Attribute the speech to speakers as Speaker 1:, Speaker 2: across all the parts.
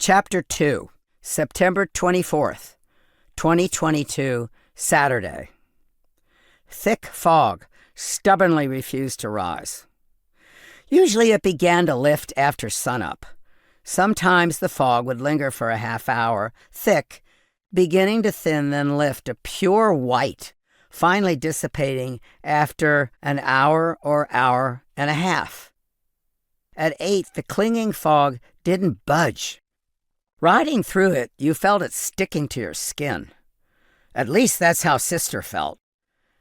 Speaker 1: Chapter 2, September 24th, 2022, Saturday. Thick fog stubbornly refused to rise. Usually it began to lift after sunup. Sometimes the fog would linger for a half hour, thick, beginning to thin, then lift a pure white, finally dissipating after an hour or hour and a half. At 8, the clinging fog didn't budge. Riding through it, you felt it sticking to your skin. At least that's how Sister felt.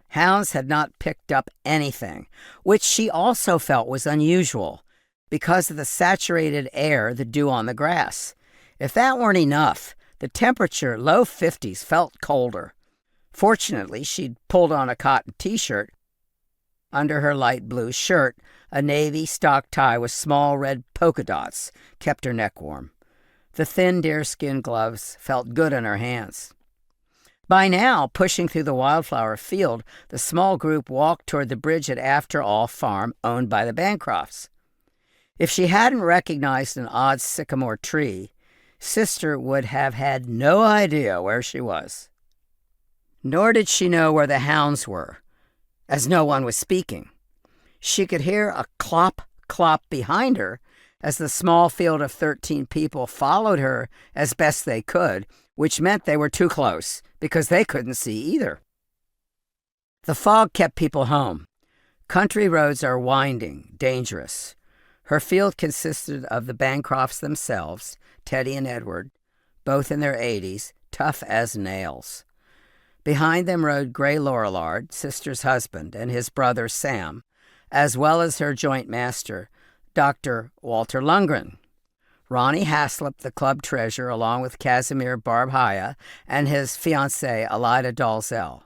Speaker 1: Hounds had not picked up anything, which she also felt was unusual because of the saturated air, the dew on the grass. If that weren't enough, the temperature, low 50s, felt colder. Fortunately, she'd pulled on a cotton t-shirt under her light blue shirt. A navy stock tie with small red polka dots kept her neck warm. The thin deerskin gloves felt good in her hands. By now, pushing through the wildflower field, the small group walked toward the bridge at After All Farm, owned by the Bancrofts. If she hadn't recognized an odd sycamore tree, Sister would have had no idea where she was. Nor did she know where the hounds were, as no one was speaking. She could hear a clop, clop behind her as the small field of 13 people followed her as best they could, which meant they were too close because they couldn't see either. The fog kept people home. Country roads are winding, dangerous. Her field consisted of the Bancrofts themselves, Teddy and Edward, both in their 80s, tough as nails. Behind them rode Gray Lorillard, Sister's husband, and his brother Sam, as well as her joint master, Dr. Walter Lundgren. Ronnie Haslip, the club treasurer, along with Casimir Barbhaya and his fiancée, Alida Dalzell.